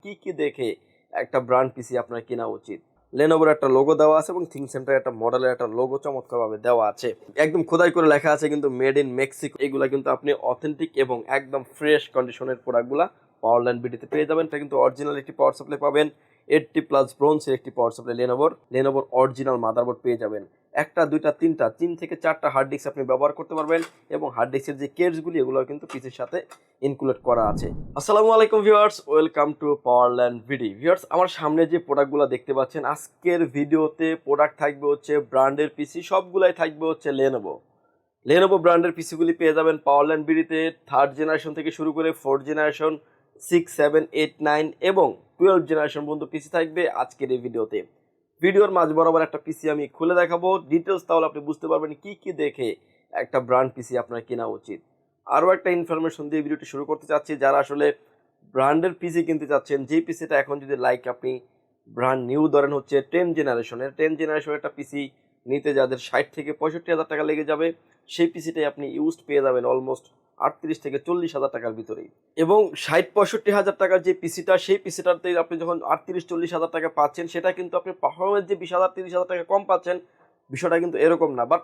কি কি দেখে একটা ব্র্যান্ড পিসি আপনার কেনা উচিত। লেনোভোর একটা লোগো দেওয়া আছে এবং থিঙ্ক সেন্টার একটা মডেলের একটা লোগো চমৎকারভাবে দেওয়া আছে, একদম খোদাই করে লেখা আছে কিন্তু মেড ইন মেক্সিকো। এগুলা কিন্তু আপনি অথেন্টিক এবং একদম ফ্রেশ কন্ডিশনের প্রোডাক্টগুলা পাওয়ারল্যান্ড বিডিতে পেয়ে যাবেন। এটা কিন্তু অরিজিনাল একটি পাওয়ার সাপ্লাই পাবেন, 80+ ব্রোঞ্জের একটি পাওয়ার সাপ্লাই লেনোভোর অরিজিনাল মাদারবোর্ড পেয়ে যাবেন। একটা দুইটা তিনটা 3 থেকে 4টা হার্ড ডিস্ক আপনি ব্যবহার করতে পারবেন এবং হার্ড ডিস্কের যে কেসগুলি এগুলো কিন্তু পিসির সাথে ইনক্লুড করা আছে। আসসালামু আলাইকুম ভিউয়ার্স, ওয়েলকাম টু পাওয়ারল্যান্ড ভিডি। ভিউয়ার্স, আমার সামনে যে প্রোডাক্টগুলো দেখতে পাচ্ছেন, আজকের ভিডিওতে প্রোডাক্ট থাকবে হচ্ছে ব্র্যান্ডের পিসি, সবগুলাই থাকবে হচ্ছে লেনোভো ব্র্যান্ডের পিসিগুলি পেয়ে যাবেন পাওয়ারল্যান্ড ভিডিতে। 3rd জেনারেশন থেকে শুরু করে 4th জেনারেশন, 6, 7, 8, 9 এবং 12th জেনারেশন পর্যন্ত পিসি থাকবে আজকের এই ভিডিওতে। ভিডিওর মাঝ বরাবর একটা পিসি আমি খুলে দেখাবো ডিটেলস, তাহলে আপনি বুঝতে পারবেন কি কি দেখে একটা ব্র্যান্ড পিসি আপনার কেনা উচিত। আরও একটা ইনফরমেশন দিয়ে ভিডিওটি শুরু করতে চাচ্ছি, যারা আসলে ব্র্যান্ডের পিসি কিনতে চাচ্ছেন, যেই পিসিটা এখন যদি আপনি ব্র্যান্ড নিউ ধরেন হচ্ছে 10 জেনারেশনের একটা পিসি নিতে যাদের 60 থেকে 65 হাজার টাকা লেগে যাবে, সেই পিসিটাই আপনি ইউজড পেয়ে যাবেন অলমোস্ট 38 থেকে 40 হাজার টাকার ভিতরেই। এবং 60-65 হাজার টাকার যে পিসিটা, সেই পিসিটাতে আপনি যখন 38-40 হাজার টাকা পাচ্ছেন, সেটা কিন্তু আপনি পারফরমেন্স যে 20,000-30,000 টাকা কম পাচ্ছেন, বিষয়টা কিন্তু এরকম না। বাট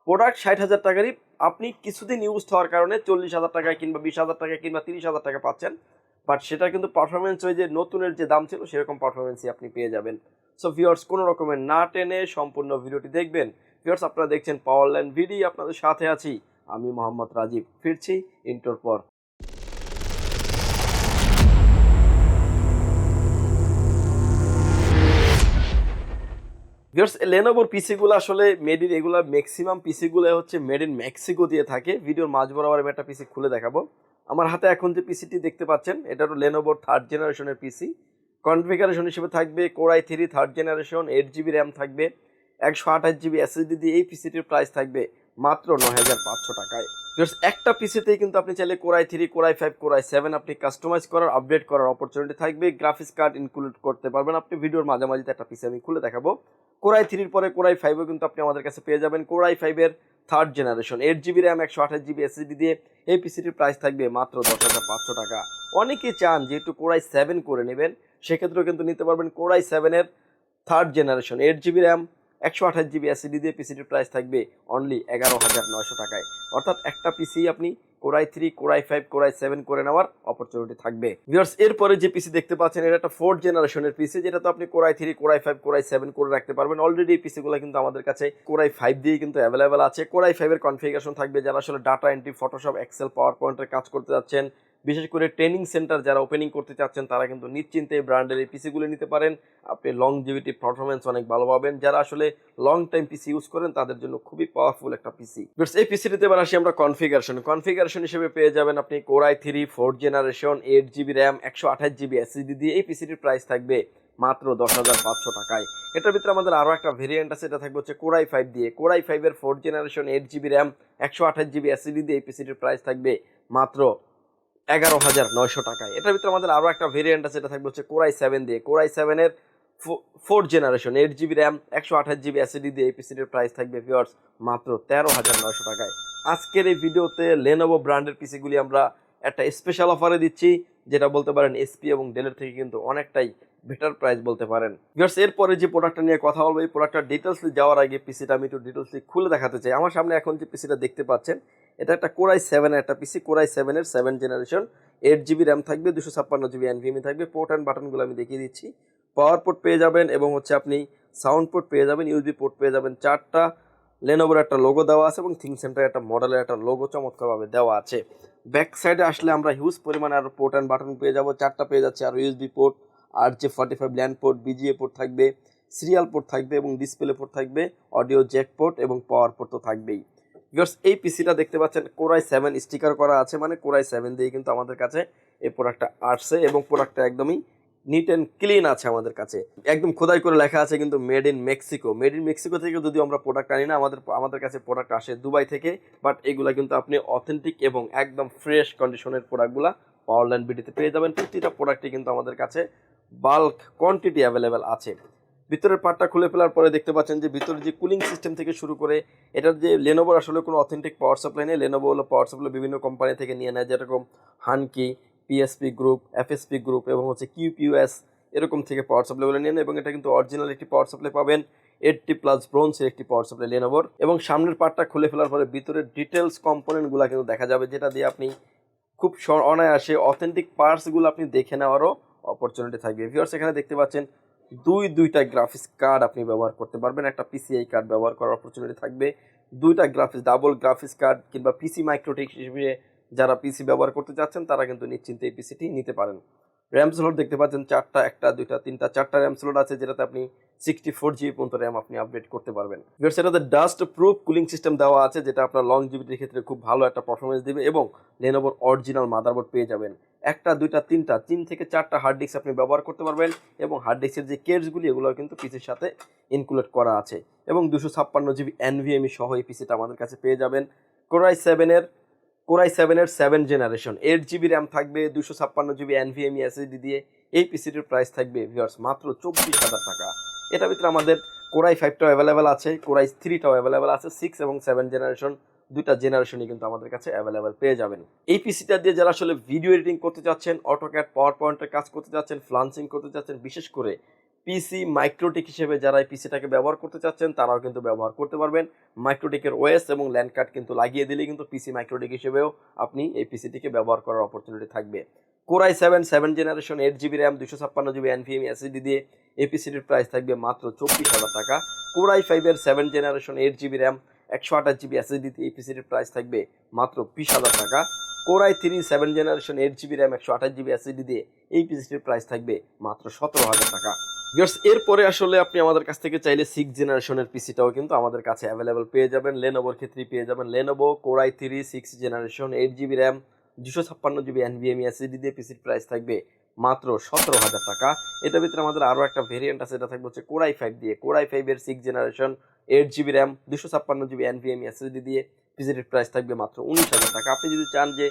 প্রোডাক্ট 60 হাজার টাকারই আপনি কিছুদিন ইউজ হওয়ার কারণে 40 হাজার টাকায় কিংবা 20 হাজার টাকায় কিংবা 30 হাজার টাকা পাচ্ছেন। বাট সেটা কিন্তু পারফরমেন্স ওই যে নতুনের যে দাম ছিল সেরকম পারফরমেন্সই আপনি পেয়ে যাবেন। সো ভিউয়ার্স, কোনো রকমের না টেনে সম্পূর্ণ ভিডিওটি দেখবেন। ভিউয়ার্স, আপনারা দেখছেন পাওয়ারল্যান্ড ভিডি, আপনাদের সাথে আছি আমি মোহাম্মদ রাজীব। ফিরছি ইন্টোর পর। ভিউয়ার্স, লেনোভোর পিসিগুলো আসলে মেড ইন, এগুলো ম্যাক্সিমাম পিসিগুলো হচ্ছে মেড ইন মেক্সিকো দিয়ে থাকে। ভিডিওর মাঝ বরাবর আমি একটা পিসি খুলে দেখাবো। আমার হাতে এখন যে পিসিটি দেখতে পাচ্ছেন, এটা হলো লেনোভোর 3rd জেনারেশনের পিসি। কনফিগারেশন হিসেবে থাকবে Core i3 3rd generation, 8 GB RAM থাকবে, 128 GB SSD দিয়ে এই পিসিটির প্রাইস থাকবে মাত্র 9,500 টাকায়। ভিউয়ার্স, একটা পিসিতেই কিন্তু আপনি চাইলে Core i3, Core i5, Core i7 আপনি কাস্টমাইজ করার, আপডেট করার অপরচুনিটি থাকবে। গ্রাফিক্স কার্ড ইনক্লুড করতে পারবেন আপনি। ভিডিওর মাঝামাঝিতে একটা পিসি আমি খুলে দেখাবো। Core i3-র পরে Core i5ও কিন্তু আপনি আমাদের কাছে পেয়ে যাবেন। Core i5-এর 3rd generation, 8 GB RAM, 128 GB SSD দিয়ে এই পিসিটির প্রাইস থাকবে মাত্র 10,500 টাকা। অনেকেই চান যেহেতু Core i7 করে নেবেন, সেক্ষেত্রেও কিন্তু নিতে পারবেন। Core i7-এর 3rd generation, 8 GB RAM, 128 GB SSD দিয়ে পিসিটির প্রাইস থাকবে অনলি 11,900 টাকায়। অর্থাৎ একটা পিসি আপনি Core i3, Core i5, Core i7 করে নেওয়ার অপরচুনিটি থাকবে। ভিউয়ার্স, এরপরে যে পিসি দেখতে পাচ্ছেন, এটা একটা 4th জেনারেশনের পিসি, যেটা তো আপনি Core i3, Core i5, Core i7 করে রাখতে পারবেন। অলরেডি এই পিসিগুলো কিন্তু আমাদের কাছে Core i5 দিয়ে কিন্তু অ্যাভেলেবেল আছে। Core i5-এর কনফিগারেশন থাকবে যারা আসলে ডাটা এন্ট্রি, ফটোশপ, এক্সেল, পাওয়ার পয়েন্টের কাজ করতে যাচ্ছেন, বিশেষ করে ট্রেনিং সেন্টার যারা ওপেনিং করতে চাচ্ছেন, তারা কিন্তু নিশ্চিন্তে এই ব্র্যান্ডের এই পিসিগুলো নিতে পারেন। আপনি লংজিভিটি, পারফরমেন্স অনেক ভালো পাবেন। যারা আসলে লং টাইম পিসি ইউজ করেন তাদের জন্য খুবই পাওয়ারফুল একটা পিসি। এই পিসিটিতে এবার আসি আমরা কনফিগারেশন হিসেবে পেয়ে যাবেন আপনি Core i3 4th generation, 8 GB RAM, 128 GB SSD দিয়ে এই পিসিটির প্রাইস থাকবে মাত্র 10,500 টাকায়। এটার ভিতরে আমাদের আরও একটা ভেরিয়েন্ট আছে, এটা থাকবে হচ্ছে Core i5 দিয়ে। Core i5-এর 4th generation, 8 GB RAM, 128 GB SSD দিয়ে এই পিসিটির প্রাইস থাকবে মাত্র 11,900 টাকায়। এটার ভিতরে আমাদের আরও একটা ভেরিয়েন্ট আছে, এটা থাকবে হচ্ছে Core i7 দিয়ে। Core i7-এর 4th generation, 8 GB RAM, 128 GB SSD দিয়ে এই পিসিটির প্রাইস থাকবে ভিউয়ার্স মাত্র 13,900 টাকায়। আজকের এই ভিডিওতে লেনোভো ব্র্যান্ডের পিসিগুলি আমরা একটা স্পেশাল অফারে দিচ্ছি, যেটা বলতে পারেন এসপি এবং ডেলের থেকে কিন্তু অনেকটাই বেটার প্রাইস বলতে পারেন। ভিউয়ার্স, এরপরে যে প্রোডাক্টটা নিয়ে কথা বলবো, এই প্রোডাক্টটার ডিটেলসলি যাওয়ার আগে পিসিটা আমি একটু ডিটেলসলি খুলে দেখাতে চাই। আমার সামনে এখন যে পিসিটা দেখতে পাচ্ছেন, এটা একটা Core i7-এর একটা পিসি। Core i7-এর 7th generation, 8 GB RAM থাকবে, 256 GB NVMe থাকবে। পোর্ট অ্যান্ড বাটনগুলো আমি দেখিয়ে দিচ্ছি। পাওয়ার পোর্ট পেয়ে যাবেন এবং হচ্ছে আপনি সাউন্ড পোর্ট পেয়ে যাবেন, ইউএসবি পোর্ট পেয়ে যাবেন 4টা। লেনোভোর একটা লোগো দেওয়া আছে এবং থিঙ্ক সেন্টার একটা মডেলের একটা লোগো চমৎকারভাবে দেওয়া আছে। ব্যাক সাইডে আসলে আমরা হিউজ পরিমাণে আরও পোর্ট অ্যান্ড বাটন পেয়ে যাবো, 4টা পেয়ে যাচ্ছে। আর USB port, RJ45 LAN port, VGA port থাকবে, সিরিয়াল পোর্ট থাকবে এবং ডিসপ্লে পোর্ট থাকবে, অডিও জ্যাক পোর্ট এবং পাওয়ার পোর্ট তো থাকবেই। ভিউয়ার্স, এই পিসিটা দেখতে পাচ্ছেন Core i7 স্টিকার করা আছে, মানে Core i7 দিয়ে কিন্তু আমাদের কাছে এই প্রোডাক্টটা আসছে এবং প্রোডাক্টটা একদমই নিট অ্যান্ড ক্লিন আছে আমাদের কাছে। একদম খোদাই করে লেখা আছে কিন্তু মেড ইন মেক্সিকো থেকে যদিও আমরা প্রোডাক্ট আনি না, আমাদের কাছে প্রোডাক্ট আসে দুবাই থেকে। বাট এগুলা কিন্তু আপনি অথেন্টিক এবং একদম ফ্রেশ কন্ডিশনের প্রোডাক্টগুলা পাওয়ারল্যান্ড বিডিতে পেয়ে যাবেন। প্রতিটা প্রোডাক্টই কিন্তু আমাদের কাছে বাল্ক কোয়ান্টিটি অ্যাভেলেবেল আছে। ভিতরের পার্টটা খুলে ফেলার পরে দেখতে পাচ্ছেন যে ভিতরে যে কুলিং সিস্টেম থেকে শুরু করে, এটার যে লেনোভোর আসলে কোনো অথেন্টিক পাওয়ার সাপ্লাই নেই। লেনোভো হলো পাওয়ার সাপ্লাই বিভিন্ন কোম্পানি থেকে নিয়ে নেয়, যেরকম হানকি, পিএসপি গ্রুপ, এফএসপি গ্রুপ এবং হচ্ছে কিউপিউএস এরকম থেকে পাওয়ার সাপ্লাইগুলো নেন, এবং এটা কিন্তু অরিজিনাল একটি পাওয়ার সাপ্লাই পাবেন। 80+ ব্রোঞ্জের একটি পাওয়ার সাপ্লাই লেনোভোর, এবং সামনের পার্টটা খুলে ফেলার পরে ভিতরের ডিটেলস কম্পোনেন্টগুলো কিন্তু দেখা যাবে, যেটা দিয়ে আপনি খুব অনায়াসে অথেন্টিক পার্টসগুলো আপনি দেখে নেওয়ারও অপরচুনিটি থাকবে। ভিউয়ার্স, এখানে দেখতে পাচ্ছেন দুইটা গ্রাফিক্স কার্ড আপনি ব্যবহার করতে পারবেন, একটা পিসিআই কার্ড ব্যবহার করার অপরচুনিটি থাকবে। দুইটা ডাবল গ্রাফিক্স কার্ড কিংবা পিসি মাইক্রোটেক হিসেবে যারা পিসি ব্যবহার করতে চাচ্ছেন তারা কিন্তু নিশ্চিন্তে এই পিসিটি নিতে পারেন। র্যাম স্লট দেখতে পাচ্ছেন চারটা, একটা দুইটা তিনটা চারটা র্যাম স্লট আছে, যেটাতে আপনি 64 GB পর্যন্ত র্যাম আপনি আপডেট করতে পারবেন। সেটাতে ডাস্ট প্রুফ কুলিং সিস্টেম দেওয়া আছে, যেটা আপনার লং জিবিটির ক্ষেত্রে খুব ভালো একটা পারফরমেন্স দিবে, এবং লেনোভোর অরিজিনাল মাদারবোর্ড পেয়ে যাবেন। একটা দুইটা তিনটা 3 থেকে 4টা হার্ড ডিস্ক আপনি ব্যবহার করতে পারবেন, এবং হার্ড ডিস্কের যে কেসগুলি এগুলো কিন্তু পিসির সাথে ইনক্লুড করা আছে, এবং 256 GB NVMe সহ এই পিসিটা আমাদের কাছে পেয়ে যাবেন। কোরাই 7-এর 7 জেনারেশন 8 GB র্যাম থাকবে, 256 GB NVMe SSD দিয়ে এই পিসিটির প্রাইস থাকবে ভিউয়ার্স মাত্র 24,000 টাকা। এটার ভিতরে আমাদের কোরাই 5টাও অ্যাভেলেবেল আছে, কোরাই 3টাও অ্যাভেলেবেল আছে, 6 এবং 7 জেনারেশন দুইটা জেনারেশনই কিন্তু আমাদের কাছে অ্যাভেলেবেল পেয়ে যাবেন। এই পিসিটা দিয়ে যারা আসলে ভিডিও এডিটিং করতে চাচ্ছেন, অটোক্যাড পাওয়ার পয়েন্টের কাজ করতে চাচ্ছেন, ফ্লান্সিং করতে চাচ্ছেন, বিশেষ করে পিসি মাইক্রোটেক হিসেবে যারা এই পিসিটাকে ব্যবহার করতে চাচ্ছেন তারাও কিন্তু ব্যবহার করতে পারবেন। মাইক্রোটেকের ওএস এবং ল্যান্ড কার্ড কিন্তু লাগিয়ে দিলেই কিন্তু পিসি মাইক্রোটেক হিসেবেও আপনি এই পিসিটিকে ব্যবহার করার অপরচুনিটি থাকবে। Core i 7 generation 8 GB RAM 256 GB NVMe SSD দিয়ে এই পিসিটির প্রাইস থাকবে মাত্র 24,000 টাকা। কোরাই 5-এর 7 generation 8 GB RAM 128 GB SSD দিয়ে এই পিসিটির প্রাইস থাকবে মাত্র 20,000 টাকা। Core i 7 generation 8 GB RAM 128 GB SSD দিয়ে এই পিসিটির প্রাইস থাকবে মাত্র 17,000 টাকা। এরপরে আসলে আপনি আমাদের কাছ থেকে চাইলে 6 জেনারেশনের পিসিটাও কিন্তু আমাদের কাছে অ্যাভেলেবেল পেয়ে যাবেন। লেনোভোর ক্ষেত্রে পেয়ে যাবেন Lenovo core i 6 generation 8 GB RAM 256 GB NVMe SSD দিয়ে পিসির প্রাইস থাকবে মাত্র 17,000 টাকা। এটার ভিতরে আমাদের আরও একটা ভেরিয়েন্ট আছে, এটা থাকবে হচ্ছে কোরাই 5 দিয়ে। কোরাই 5-এর 6 generation 8 GB RAM 256 GB NVMe SSD দিয়ে পিসিটির প্রাইস থাকবে মাত্র 19,000 টাকা। আপনি যদি চান যে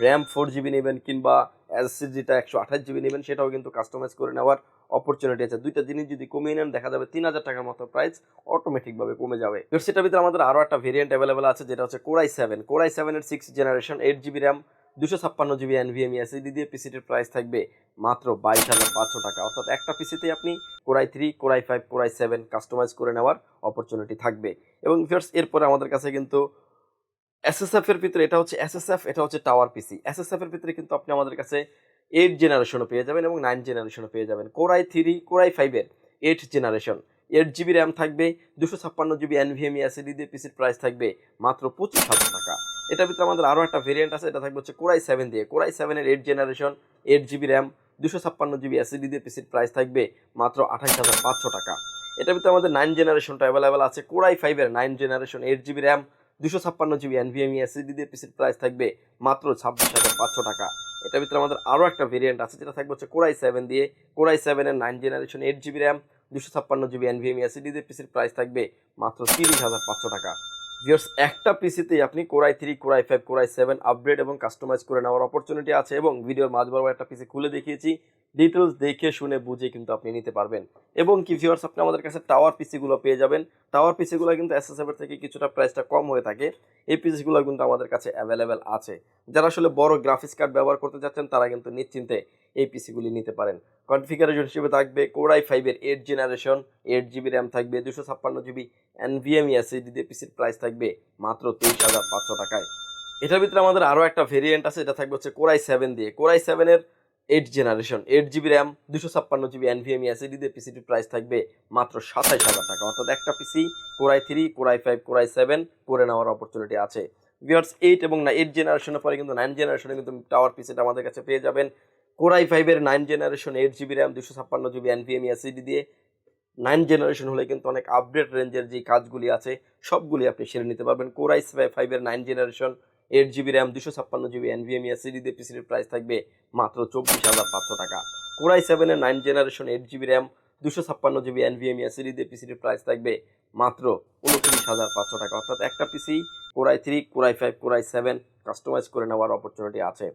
র্যাম 4 GB নেবেন কিংবা এসএসডিটা 128 GB নেবেন, সেটাও কিন্তু কাস্টমাইজ করে নেওয়ার অপরচুনিটি আছে। দুইটা জিনিস যদি কমিয়ে নেন দেখা যাবে 3,000 টাকার মতো প্রাইস অটোমেটিকভাবে কমে যাবে। সেটার ভিতরে আমাদের আরও একটা ভেরিয়েন্ট অ্যাভেলেবেল আছে, যেটা হচ্ছে কোরাই 7-এর 6 generation 8 GB RAM 256 GB NVMe SSD দিয়ে পিসিটির প্রাইস থাকবে মাত্র 22,500 টাকা। অর্থাৎ একটা পিসিতে আপনি কোরাই 3, কোরাই 5, কোরাই 7 কাস্টমাইজ করে নেওয়ার অপরচুনিটি থাকবে। এবং এরপরে আমাদের কাছে কিন্তু এসএসএফ এর ভিতরে এটা হচ্ছে এসএসএফ, এটা হচ্ছে টাওয়ার পিসি। এসএসএফ এর ভিতরে কিন্তু আপনি আমাদের কাছে 8 জেনারেশনও পেয়ে যাবেন এবং 9 জেনারেশনও পেয়ে যাবেন। কোরাই 3, কোরাই 5-এর 8 জেনারেশন 8 GB র্যাম থাকবে, 256 GB NVMe SSD দিয়ে পিসির প্রাইস থাকবে মাত্র 25,000 টাকা। এটার ভিতরে আমাদের আরও একটা ভেরিয়েন্ট আছে, এটা থাকবে হচ্ছে কোরাই 7 দিয়ে। কোরাই 7-এর 8 generation 8 GB RAM 256 GB SSD দিয়ে পিসির প্রাইস থাকবে মাত্র 28,500 টাকা। এটার ভিতরে আমাদের 9 জেনারেশনটা অ্যাভেলেবেল আছে। কোরাই 5-এর 9 generation 8 GB RAM 256 GB NVMe SSD দিয়ে পিসির প্রাইস থাকবে মাত্র 26,500 টাকা। এটার ভিতরে আমাদের আরও একটা ভেরিয়েন্ট আছে, যেটা থাকবে হচ্ছে কোরাই 7 দিয়ে। কোরাই 7-এর 9 generation 8 GB RAM 256 GB NVMe SSD দিয়ে পিসির প্রাইস থাকবে মাত্র 30,500 টাকা। ভিউয়ার্স, একটা পিসিতেই আপনি কোরাই 3, কোরাই 5, কোরাই 7 আপগ্রেড এবং কাস্টমাইজ করে নেওয়ার অপরচুনিটি আছে, এবং ভিডিওর মাঝ বরাবর একটা পিসি খুলে দেখিয়েছি, ডিটেলস দেখে শুনে বুঝে কিন্তু আপনি নিতে পারবেন। এবং কি ভিউয়ার্স, আপনি আমাদের কাছে টাওয়ার পিসিগুলো পেয়ে যাবেন। টাওয়ার পিসিগুলো কিন্তু এসএসএফ এর থেকে কিছুটা প্রাইসটা কম হয়ে থাকে। এই পিসিগুলো কিন্তু আমাদের কাছে অ্যাভেলেবেল আছে। যারা আসলে বড় গ্রাফিক্স কার্ড ব্যবহার করতে চাচ্ছেন তারা কিন্তু নিশ্চিন্তে এই পিসিগুলি নিতে পারেন। কনফিগারেশন হিসেবে থাকবে কোরাই 5-এর 8 জেনারেশন 8 GB র্যাম থাকবে, 256 GB NVMe SSD দিয়ে পিসির প্রাইস থাকবে মাত্র 23,500 টাকায়। এটার ভিতরে আমাদের আরও একটা ভেরিয়েন্ট আছে, এটা থাকবে হচ্ছে কোরাই 7 দিয়ে। কোরাই 7-এর 8 generation 8 GB RAM 256 GB NVMe SSD দিয়ে পিসিটির প্রাইস থাকবে মাত্র 27,000 টাকা। অর্থাৎ একটা পিসি কোরাই 3, কোরাই 5, কোরাই 7 করে নেওয়ার অপরচুনিটি আছে। ভিউয়ার্স, 8 এবং 8 জেনারেশনের পরে কিন্তু 9 জেনারেশনে কিন্তু টাওয়ার পিসিটা আমাদের কাছে পেয়ে যাবেন। কোরাই 5-এর 9 generation 8 GB RAM 256 GB NVMe SSD দিয়ে 9 জেনারেশন হলে কিন্তু অনেক আপডেট রেঞ্জের যে কাজগুলি আছে সবগুলি আপনি সেরে নিতে পারবেন। কোরাই 5-এর 9 generation 8 GB RAM 256 GB NVMe SSD দিয়ে পিসির প্রাইস থাকবে মাত্র 24,500 টাকা। কোরাই 7-এর 9 generation 8 GB RAM 256 GB NVMe SSD দিয়ে পিসির প্রাইস থাকবে মাত্র 29,500 টাকা। অর্থাৎ একটা PC core i 3, core i 5, core i 7 customize করে নেওয়ার অপরচুনিটি আছে।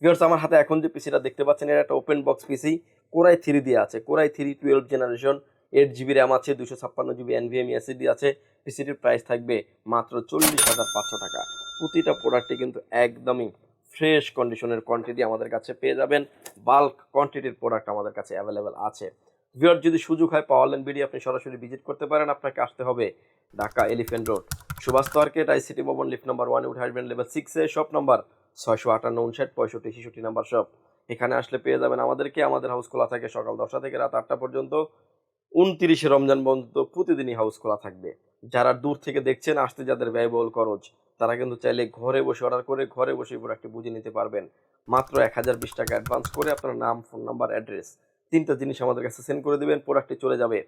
ভিউয়ার্স, আমার হাতে এখন যে পিসিটা দেখতে পাচ্ছেন এটা একটা ওপেন বক্স পিসি, কোরাই 3 দিয়ে আছে। কোরাই 3 12 জেনারেশন 8 GB র্যাম আছে, 256 GB NVMe SSD আছে। পিসিটির প্রাইস থাকবে মাত্র 40,500 টাকা। প্রতিটা প্রোডাক্টই কিন্তু একদমই ফ্রেশ কন্ডিশনের কোয়ান্টিটি আমাদের কাছে পেয়ে যাবেন। বাল্ক কোয়ান্টিটির প্রোডাক্ট আমাদের কাছে অ্যাভেলেবেল আছে। ভিউয়ার, যদি সুযোগ হয় পাওয়ারল্যান্ড বিডি আপনি সরাসরি ভিজিট করতে পারেন। আপনাকে আসতে হবে Dhaka Elephant Road, Subhash Market, ICT ভবন, লিফট নাম্বার 1 উঠে আসবেন লেভেল 6-এ, শপ নাম্বার 658, 59, 65, 66 নাম্বার শপ। এখানে আসলে পেয়ে যাবেন আমাদেরকে। আমাদের হাউস খোলা থাকে সকাল 10টা থেকে রাত 8টা পর্যন্ত। 29 রমজান পর্যন্ত প্রতিদিনই হাউস খোলা থাকবে। যারা দূর থেকে দেখছেন, আসতে যাদের ব্যয়বহুল খরচ, তারা কিন্তু চাইলে ঘরে বসে অর্ডার করে ঘরে বসে প্রোডাক্টটি বুঝে নিতে পারবেন। মাত্র 1020 টাকা অ্যাডভান্স করে আপনার নাম, ফোন নাম্বার, অ্যাড্রেস 3টা জিনিস আমাদের কাছে সেন্ড করে দেবেন। প্রোডাক্টটি চলে যাবে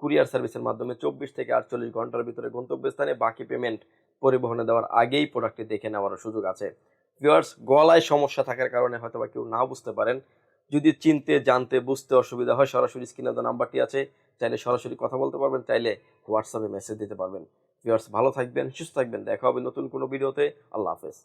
কুরিয়ার সার্ভিসের মাধ্যমে 24 থেকে 48 ঘন্টার ভিতরে গন্তব্যস্থানে। বাকি পেমেন্ট পরিবহনে দেওয়ার আগেই প্রোডাক্টটি দেখে নেওয়ারও সুযোগ আছে। ভিউয়ার্স, গলায় সমস্যা থাকার কারণে হয়তো বা কেউ না বুঝতে পারেন। যদি চিনতে, জানতে, বুঝতে অসুবিধা হয়, সরাসরি স্ক্রিনে দেওয়া নাম্বারটি আছে, চাইলে সরাসরি কথা বলতে পারবেন, চাইলে হোয়াটসঅ্যাপে মেসেজ দিতে পারবেন। ভিউয়ার্স, ভালো থাকবেন, সুস্থ থাকবেন। দেখা হবে নতুন কোনো ভিডিওতে। আল্লাহ হাফেজ।